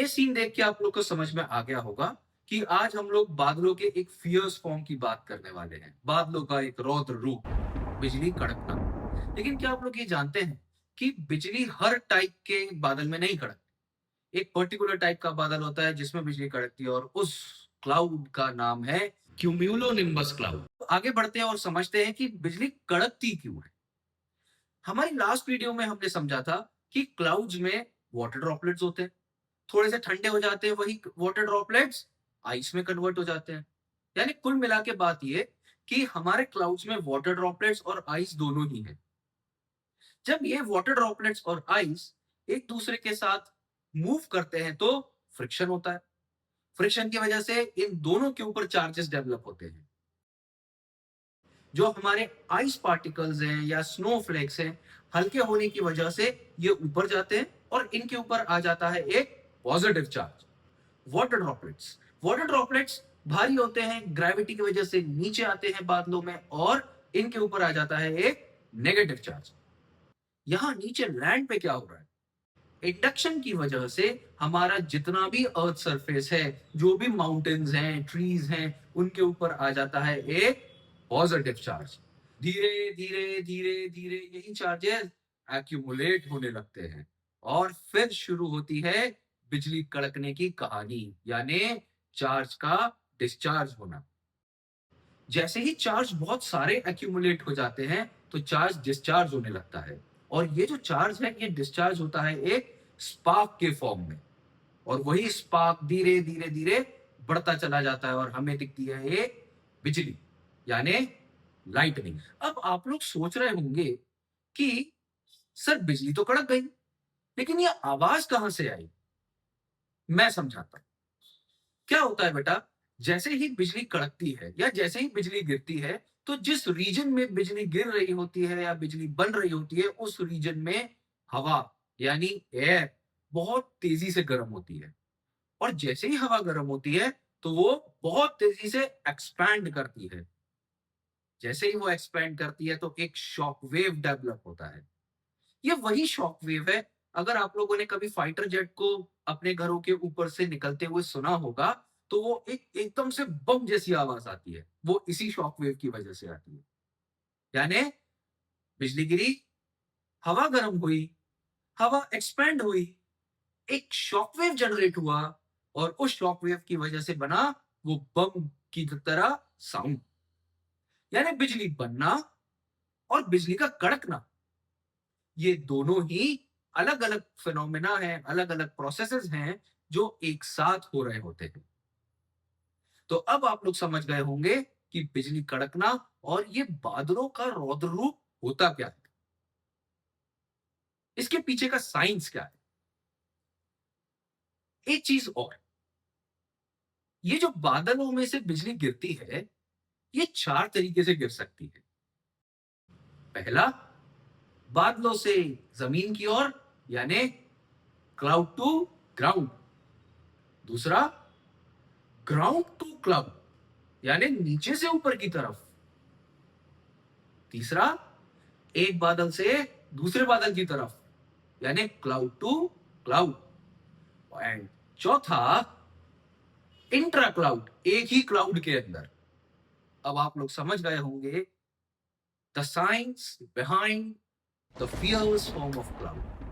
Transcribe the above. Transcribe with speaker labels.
Speaker 1: Scene देख के आप लोग को समझ में आ गया होगा कि आज हम लोग बादलों के एक फियर्स फॉर्म की बात करने वाले हैं। बादलों का एक रौद्र रूप, बिजली कड़कना। लेकिन क्या आप लोग ये जानते हैं कि बिजली हर टाइप के बादल में नहीं कड़कती। एक पर्टिकुलर टाइप का बादल होता है जिसमें बिजली कड़कती है और उस क्लाउड का नाम है क्यूम्यूलोनिम्बस क्लाउड। आगे बढ़ते हैं और समझते हैं कि बिजली कड़कती क्यों है। हमारी लास्ट वीडियो में हमने समझा था कि क्लाउड्स में वाटर ड्रॉपलेट्स होते हैं, थोड़े से ठंडे हो जाते हैं, वही वाटर ड्रॉपलेट्स आइस में कन्वर्ट हो जाते हैं। यानी कुल मिला के बात ये कि हमारे क्लाउड्स में वाटर ड्रॉपलेट्स और आइस दोनों ही हैं। जब ये वाटर ड्रॉपलेट्स और आइस एक दूसरे के साथ मूव करते हैं तो फ्रिक्शन होता है। फ्रिक्शन की वजह से इन दोनों के ऊपर चार्जेस डेवलप होते हैं। जो हमारे आइस पार्टिकल्स हैं या स्नोफ्लेक्स हैं, हल्के होने की वजह से ये ऊपर जाते हैं और इनके ऊपर आ जाता है एक पॉजिटिव चार्ज। वाटर ड्रॉपलेट्स भारी होते हैं, ग्रेविटी की वजह से नीचे आते हैं बादलों में और इनके ऊपर आ जाता है एक नेगेटिव चार्ज। यहां नीचे लैंड पे क्या हो रहा है? इंडक्शन की वजह से हमारा जितना भी अर्थ सरफेस है, जो भी माउंटेन्स हैं, ट्रीज हैं, उनके ऊपर आ जाता है एक पॉजिटिव चार्ज। धीरे धीरे धीरे धीरे यही चार्जेस एक्यूमुलेट होने लगते हैं और फिर शुरू होती है बिजली कड़कने की कहानी, यानी चार्ज का डिस्चार्ज होना। जैसे ही चार्ज बहुत सारे एक्यूमुलेट हो जाते हैं तो चार्ज डिस्चार्ज होने लगता है और ये जो चार्ज है ये डिस्चार्ज होता है एक स्पार्क के फॉर्म में और वही स्पार्क धीरे धीरे धीरे बढ़ता चला जाता है और हमें दिखती है एक बिजली, यानी लाइटनिंग। अब आप लोग सोच रहे होंगे कि सर बिजली तो कड़क गई, लेकिन ये आवाज कहां से आई? मैं समझाता हूं। क्या होता है बेटा, जैसे ही बिजली कड़कती है या जैसे ही बिजली गिरती है तो जिस रीजन में बिजली गिर रही होती है या बिजली बन रही होती है उस रीजन में हवा यानी एयर बहुत तेजी से गर्म होती है और जैसे ही हवा गर्म होती है तो वो बहुत तेजी से एक्सपैंड करती है। जैसे ही वो एक्सपैंड करती है तो एक शॉक वेव डेवलप होता है। ये वही शॉक वेव है। अगर आप लोगों ने कभी फाइटर जेट को अपने घरों के ऊपर से निकलते हुए सुना होगा तो वो एक एकदम से बम जैसी आवाज आती है, वो इसी शॉक वेव की वजह से आती है। यानी बिजली गिरी, हवा गर्म हुई, हवा एक्सपैंड हुई, एक शॉक वेव जनरेट हुआ और उस शॉक वेव की वजह से बना वो बम की तरह साउंड। यानी बिजली बनना और बिजली का कड़कना, ये दोनों ही अलग अलग फिनोमेना है, अलग अलग प्रोसेसेस हैं जो एक साथ हो रहे होते हैं। तो अब आप लोग समझ गए होंगे कि बिजली कड़कना और ये बादलों का रौद्र रूप होता क्या है, इसके पीछे का साइंस क्या है। एक चीज और, ये जो बादलों में से बिजली गिरती है ये चार तरीके से गिर सकती है। पहला, बादलों से जमीन की ओर, यानी क्लाउड टू ग्राउंड। दूसरा, ग्राउंड टू क्लाउड, यानी नीचे से ऊपर की तरफ। तीसरा, एक बादल से दूसरे बादल की तरफ, यानी क्लाउड टू क्लाउड। एंड चौथा, इंट्रा क्लाउड, एक ही क्लाउड के अंदर। अब आप लोग समझ गए होंगे the science behind the fierce form of cloud.